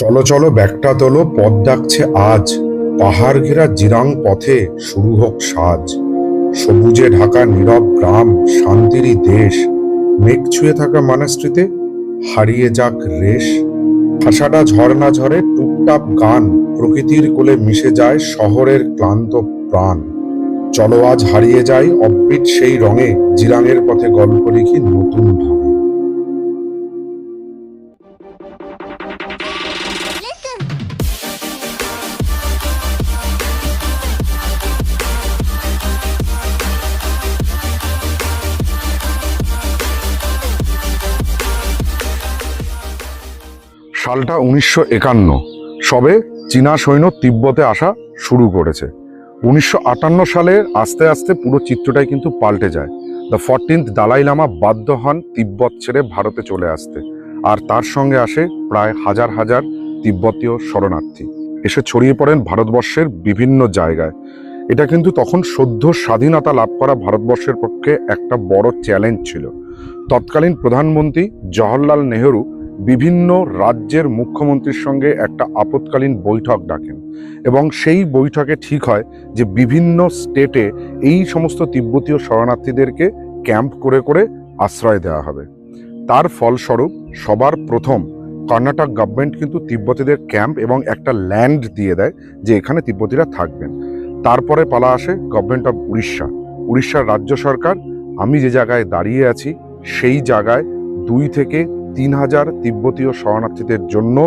চলো চলো ব্যাগটা তোলো, পথ ডাকছে আজ। পাহাড় ঘেরা জিরাং পথে শুরু হোক সাজ। সবুজে ঢাকা নীরব গ্রাম, শান্তিরই দেশ। মেঘ ছুঁয়ে থাকা মনস্ট্রিতে হারিয়ে যাক রেশ। ভাষাটা ঝর্ণা ঝরে টুপটাপ গান, প্রকৃতির কোলে মিশে যায় শহরের ক্লান্ত প্রাণ। চলো আজ হারিয়ে যাই অব্বিট সেই রঙে, জিরাঙের পথে গল্প লিখি নতুন ঢঙে। সালটা 1951। সবে চীনা সৈন্য তিব্বতে আসা শুরু করেছে। 1958 সালে আস্তে আস্তে পুরো চিত্রটাই কিন্তু পাল্টে যায়। দ্য 14th দালাই লামা বাধ্য হন তিব্বত ছেড়ে ভারতে চলে আসতে, আর তার সঙ্গে আসে প্রায় হাজার হাজার তিব্বতীয় শরণার্থী। এসে ছড়িয়ে পড়েন ভারতবর্ষের বিভিন্ন জায়গায়। এটা কিন্তু তখন সদ্য স্বাধীনতা লাভ করা ভারতবর্ষের পক্ষে একটা বড় চ্যালেঞ্জ ছিল। তৎকালীন প্রধানমন্ত্রী জওহরলাল নেহেরু বিভিন্ন রাজ্যের মুখ্যমন্ত্রীর সঙ্গে একটা আপৎকালীন বৈঠক ডাকেন, এবং সেই বৈঠকে ঠিক হয় যে বিভিন্ন স্টেটে এই সমস্ত তিব্বতীয় শরণার্থীদেরকে ক্যাম্প করে করে আশ্রয় দেওয়া হবে। তার ফলস্বরূপ সবার প্রথম কর্ণাটক গভর্নমেন্ট কিন্তু তিব্বতীদের ক্যাম্প এবং একটা ল্যান্ড দিয়ে দেয় যে এখানে তিব্বতীরা থাকবেন। তারপরে পালা আসে গভর্নমেন্ট অফ উড়িষ্যার রাজ্য সরকার। আমি যে জায়গায় দাঁড়িয়ে আছি সেই জায়গায় 2 থেকে 3 হাজার তিব্বতীয় শরণার্থীদের জন্য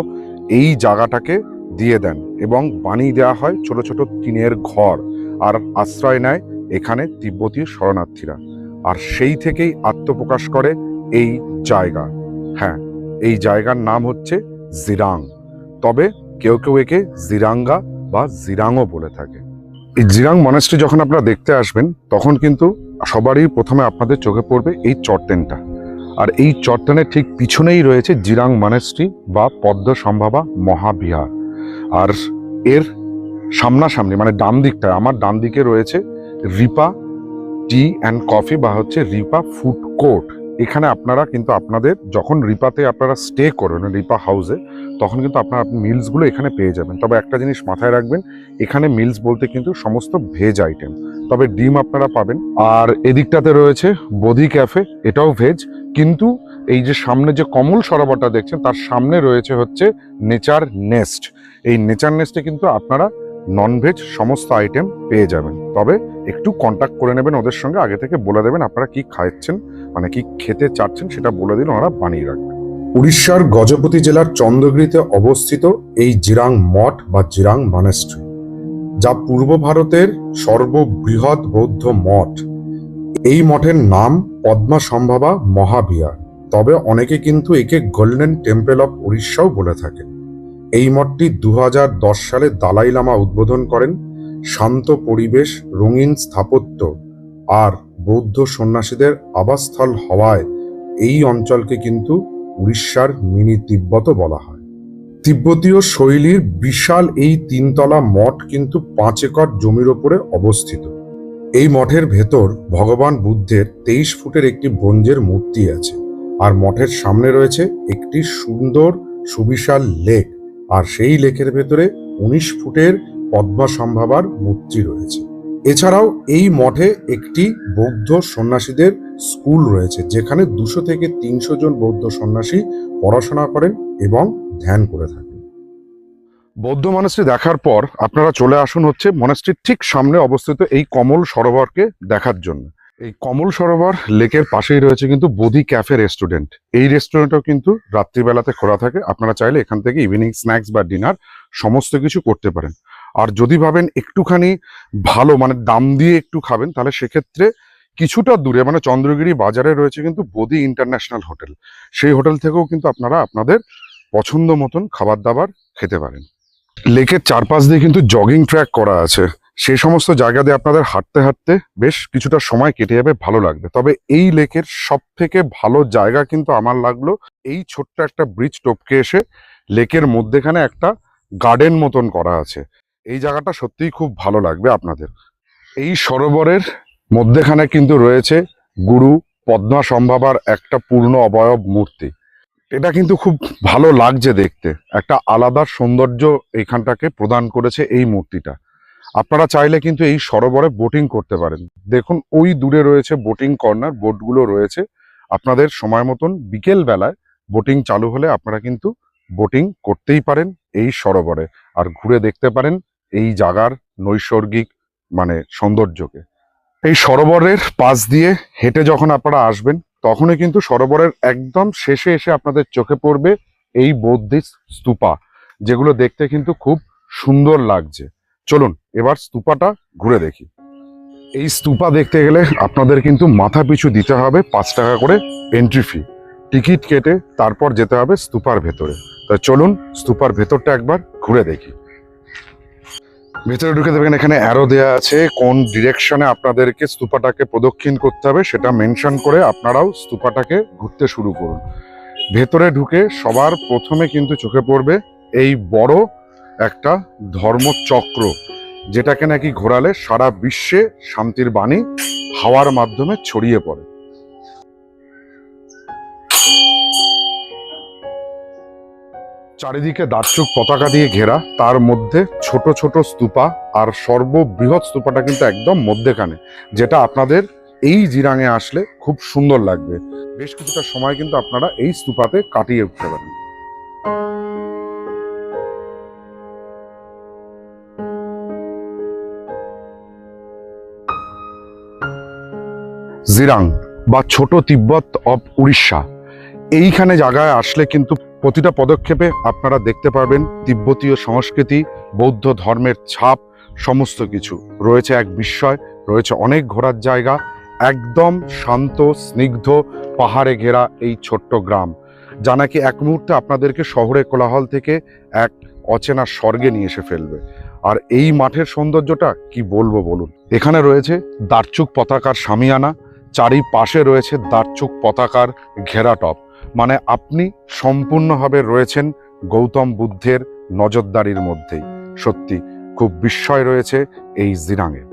এই জায়গাটাকে দিয়ে দেন, এবং বানিয়ে দেওয়া হয় ছোট ছোট টিনের ঘর, আর আশ্রয় নেয় এখানে তিব্বতীয় শরণার্থীরা। আর সেই থেকেই আত্মপ্রকাশ করে এই জায়গা। হ্যাঁ, এই জায়গার নাম হচ্ছে জিরাং, তবে কেউ কেউ একে জিরাঙ্গা বা জিরাংও বলে থাকে। এই জিরাং মনাস্ট্রি যখন আপনারা দেখতে আসবেন তখন কিন্তু সবারই প্রথমে আপনাদের চোখে পড়বে এই চট্টেনটা, আর এই চট্টনের ঠিক পিছনেই রয়েছে জিরাং মনাস্ট্রি বা পদ্মসম্ভাবা মহাবিহার। আর এর সামনাসামনি মানে ডান দিকটায়, আমার ডান দিকে রয়েছে রিপা টি অ্যান্ড কফি বা হচ্ছে রিপা ফুড কোর্ট। এখানে আপনারা কিন্তু আপনাদের যখন রিপাতে আপনারা স্টে করবেন, রিপা হাউসে, তখন কিন্তু আপনারা মিলসগুলো এখানে পেয়ে যাবেন। তবে একটা জিনিস মাথায় রাখবেন, এখানে মিলস বলতে কিন্তু সমস্ত ভেজ আইটেম, তবে ডিম আপনারা পাবেন। আর এদিকটাতে রয়েছে বোধি ক্যাফে, এটাও ভেজ। কিন্তু এই যে সামনে যে কমল সরোবরটা দেখছেন তার সামনে রয়েছে হচ্ছে নেচার নেস্ট। এই নেচার নেস্টে কিন্তু আপনারা ননভেজ সমস্ত আইটেম পেয়ে যাবেন, তবে একটু কন্ট্যাক্ট করে নেবেন ওদের সঙ্গে, আগে থেকে বলে দেবেন আপনারা কি খাচ্ছেন, মানে কি খেতে চাচ্ছেন, সেটা বলে দিলে ওরা বানিয়ে রাখবেন। উড়িষ্যার গজপতি জেলার চন্দ্রগিরিতে অবস্থিত এই জিরাং মঠ বা জিরাং মনাস্ট্রি, যা পূর্ব ভারতের সর্ববৃহৎ বৌদ্ধ মঠ। এই মঠের নাম পদ্মসম্ভাবা মহাবিহার, তবে অনেকে কিন্তু একে গোল্ডেন টেম্পল অফ উড়িষ্যাও বলে থাকেন। এই মঠটি 2010 সালে দালাই লামা উদ্বোধন করেন। শান্ত পরিবেশ, রঙিন স্থাপত্য আর বৌদ্ধ সন্ন্যাসীদের আবাসস্থল হওয়ায় এই অঞ্চলকে কিন্তু উড়িষ্যার মিনি তিব্বত বলা হয়। তিব্বতীয় শৈলীর বিশাল এই 3 তলা মঠ কিন্তু 5 একর জমির ওপরে অবস্থিত। এই মঠের ভেতর ভগবান বুদ্ধের 23 ফুটের একটি ব্রোঞ্জের মূর্তি আছে, আর মঠের সামনে রয়েছে একটি সুন্দর সুবিশাল লেক, আর সেই লেকের ভেতরে 19 ফুটের পদ্মসম্ভাবার মূর্তি রয়েছে। এছাড়াও এই মঠে একটি বৌদ্ধ সন্ন্যাসীদের স্কুল রয়েছে, যেখানে 200 থেকে 300 জন বৌদ্ধ সন্ন্যাসী পড়াশোনা করেন এবং ধ্যান করে থাকেন। বৌদ্ধ মনাস্ট্রি দেখার পর আপনারা চলে আসুন হচ্ছে মনাস্ট্রির ঠিক সামনে অবস্থিত এই কমল সরোবরকে দেখার জন্য। এই কমল সরোবর লেকের পাশেই রয়েছে কিন্তু বোধি ক্যাফে রেস্টুরেন্ট। এই রেস্টুরেন্টও কিন্তু রাত্রিবেলাতে খোলা থাকে, আপনারা চাইলে এখান থেকে ইভিনিং স্ন্যাক্স বা ডিনার সমস্ত কিছু করতে পারেন। আর যদি ভাবেন একটুখানি ভালো মানে দাম দিয়ে একটু খাবেন, তাহলে সেক্ষেত্রে কিছুটা দূরে মানে চন্দ্রগিরি বাজারে রয়েছে কিন্তু বোধি ইন্টারন্যাশনাল হোটেল। সেই হোটেল থেকেও কিন্তু আপনারা আপনাদের পছন্দ মতন খাবার দাবার খেতে পারেন। লেকের চারপাশ দিয়ে কিন্তু জগিং ট্র্যাক করা আছে, সেই সমস্ত জায়গা দিয়ে আপনাদের হাঁটতে হাঁটতে বেশ কিছুটা সময় কেটে যাবে, ভালো লাগবে। তবে এই লেকের সব থেকে ভালো জায়গা কিন্তু আমার লাগলো এই ছোট্ট একটা ব্রিজ টপকে এসে লেকের মধ্যেখানে একটা গার্ডেন মতন করা আছে। এই জায়গাটা সত্যিই খুব ভালো লাগবে আপনাদের। এই সরোবরের মধ্যেখানে কিন্তু রয়েছে গুরু পদ্মসম্ভাবার একটা পূর্ণ অবয়ব মূর্তি। এটা কিন্তু খুব ভালো লাগছে দেখতে, একটা আলাদা সৌন্দর্য এইখানটাকে প্রদান করেছে এই মূর্তিটা। আপনারা চাইলে কিন্তু এই সরোবরে বোটিং করতে পারেন। দেখুন ওই দূরে রয়েছে বোটিং কর্নার, বোটগুলো রয়েছে। আপনাদের সময় মতন বিকেল বেলায় বোটিং চালু হলে আপনারা কিন্তু বোটিং করতেই পারেন এই সরোবরে, আর ঘুরে দেখতে পারেন এই জায়গার নৈসর্গিক মানে সৌন্দর্যকে। এই সরোবরের পাশ দিয়ে হেঁটে যখন আপনারা আসবেন তখনই কিন্তু সরোবরের একদম শেষে এসে আপনাদের চোখে পড়বে এই বৌদ্ধিস্ট স্তূপা, যেগুলো দেখতে কিন্তু খুব সুন্দর লাগছে। চলুন এবার স্তূপাটা ঘুরে দেখি। এই স্তূপা দেখতে গেলে আপনাদের কিন্তু মাথা পিছু দিতে হবে 5 টাকা করে এন্ট্রি ফি। টিকিট কেটে তারপর যেতে হবে স্তূপার ভেতরে। তা চলুন স্তূপার ভেতরটা একবার ঘুরে দেখি। ভেতরে ঢুকে দেখবেন এখানে অ্যারো দেওয়া আছে, কোন ডিরেকশনে আপনাদেরকে স্তূপাটাকে প্রদক্ষিণ করতে হবে সেটা মেনশন করে আপনারাও স্তূপাটাকে ঘুরতে শুরু করুন। ভেতরে ঢুকে সবার প্রথমে কিন্তু চোখে পড়বে এই বড় একটা ধর্মচক্র, যেটাকে নাকি ঘোরালে সারা বিশ্বে শান্তির বাণী হাওয়ার মাধ্যমে ছড়িয়ে পড়ে। চারিদিকে দার্চুক পতাকা দিয়ে ঘেরা, তার মধ্যে ছোট ছোট স্তূপা, আর সর্ববৃহৎ স্তূপাটা কিন্তু একদম মধ্যেখানে, যেটা আপনাদের এই জিরাঙে আসলে খুব সুন্দর লাগবে। বেশ কিছুটা সময় কিন্তু আপনারা এই স্তূপাতে কাটিয়ে উঠতে পারেন। জিরাং বা ছোট তিব্বত অফ উড়িষ্যা, এইখানে জায়গায় আসলে কিন্তু প্রতিটা পদক্ষেপে আপনারা দেখতে পারবেন তিব্বতীয় সংস্কৃতি, বৌদ্ধ ধর্মের ছাপ, সমস্ত কিছু রয়েছে। এক বিস্ময় রয়েছে, অনেক ঘোরার জায়গা, একদম শান্ত স্নিগ্ধ পাহাড়ে ঘেরা এই ছোট্ট গ্রাম, যা নাকি এক মুহূর্তে আপনাদেরকে শহরের কোলাহল থেকে এক অচেনা স্বর্গে নিয়ে এসে ফেলবে। আর এই মাঠের সৌন্দর্যটা কি বলবো বলুন। এখানে রয়েছে দার্চুক পতাকার শামিয়ানা, চারিপাশে রয়েছে দার্চুক পতাকার ঘেরাটপ, মানে আপনি সম্পূর্ণভাবে রয়েছেন গৌতম বুদ্ধের নজরদারির মধ্যেই। সত্যি খুব বিস্ময় রয়েছে এই জিরাঙে।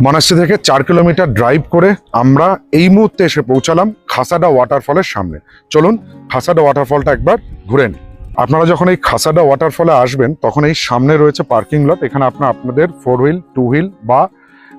মনাস্ট্রি থেকে 4 কিলোমিটার ড্রাইভ করে আমরা এই মুহূর্তে এসে পৌঁছালাম খাসাডা ওয়াটারফলের সামনে। চলুন খাসাডা ওয়াটারফলটা একবার ঘুরে নিই। আপনারা যখন এই খাসাডা ওয়াটারফলে আসবেন তখন এই সামনে রয়েছে পার্কিং লট, এখানে আপনাদের 4 হুইল 2 হুইল বা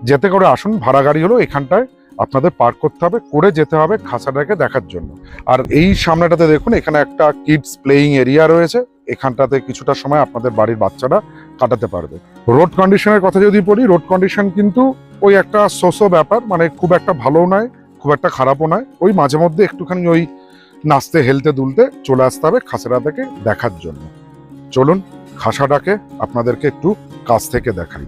যেতে করে আসুন, ভাড়া গাড়ি হলো এখানটায় আপনাদের পার্ক করতে হবে, করে যেতে হবে খাসাডাকে দেখার জন্য। আর এই সামনেটাতে দেখুন এখানে একটা কিডস প্লেইং এরিয়া রয়েছে, এখানটাতে কিছুটা সময় আপনাদের বাড়ির বাচ্চারা কাটাতে পারবে। রোড কন্ডিশনের কথা যদি বলি, রোড কন্ডিশন কিন্তু ওই একটা সোসো ব্যাপার, মানে খুব একটা ভালোও নয় খুব একটা খারাপও নয়, ওই মাঝে মধ্যে একটুখানি ওই নাচতে হেলতে দুলতে চলে আসতে হবে খাসাডাটাকে দেখার জন্য। চলুন খাসাডাকে আপনাদেরকে একটু কাছ থেকে দেখাই।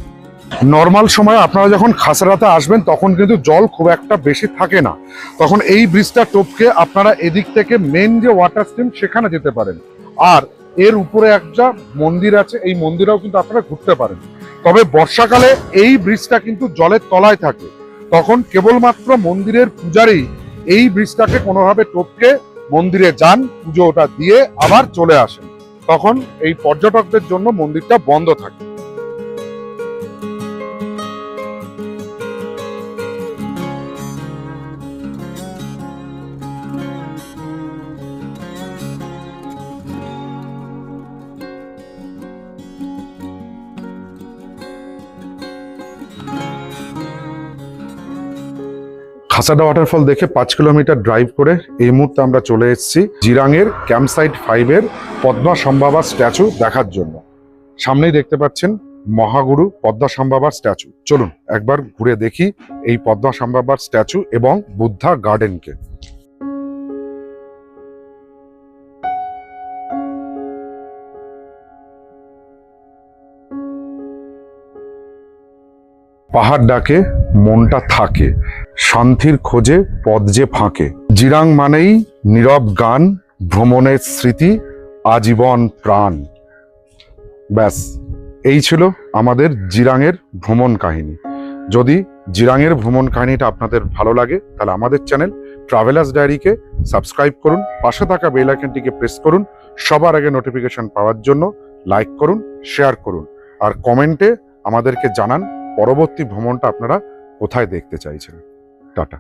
নর্মাল সময় আপনারা যখন খাসাডাতে আসবেন তখন কিন্তু জল খুব একটা বেশি থাকে না, তখন এই ব্রিজটা টপকে আপনারা এদিক থেকে মেন যে ওয়াটার স্ট্রিম সেখানে যেতে পারেন। আর এর উপরে একটা মন্দির আছে, এই মন্দিরেও কিন্তু আপনারা ঘুরতে পারেন। তবে বর্ষাকালে এই ব্রিজটা কিন্তু জলের তলায় থাকে, তখন কেবলমাত্র মন্দিরের পূজারী এই ব্রিজটাকে কোনোভাবে টপকে মন্দিরে যান, পুজোটা দিয়ে আবার চলে আসেন, তখন এই পর্যটকদের জন্য মন্দিরটা বন্ধ থাকে। খাসাডা ওয়াটারফল দেখে 5 কিলোমিটার ড্রাইভ করে এই মুহূর্তে আমরা চলে এসেছি জিরাঙের ক্যাম্পসাইট 5-এর পদ্মাসম্ভাবা স্ট্যাচু দেখার জন্য। সামনেই দেখতে পাচ্ছেন মহাগুরু পদ্মাসম্ভাবার স্ট্যাচু। চলুন একবার ঘুরে দেখি এই পদ্মাসম্ভাবার স্ট্যাচু এবং বুদ্ধা গার্ডেনকে। পাহাড় ডাকে মনটা থাকে, শান্তির খোঁজে পথ যে ফাঁকে। জিরাং মানেই নীরব গান, ভ্রমণের স্মৃতি, আজীবন প্রাণ। ব্যাস এই ছিল আমাদের জিরাঙের ভ্রমণ কাহিনী। যদি জিরাঙের ভ্রমণ কাহিনীটা আপনাদের ভালো লাগে তাহলে আমাদের চ্যানেল ট্রাভেলার্স ডায়েরিকে সাবস্ক্রাইব করুন, পাশে থাকা বেল আইকনটিকে প্রেস করুন সবার আগে নোটিফিকেশন পাওয়ার জন্য। লাইক করুন, শেয়ার করুন, আর কমেন্টে আমাদেরকে জানান পরবর্তী ভ্রমণটা আপনারা কোথায় দেখতে চাইছেন। টাটা।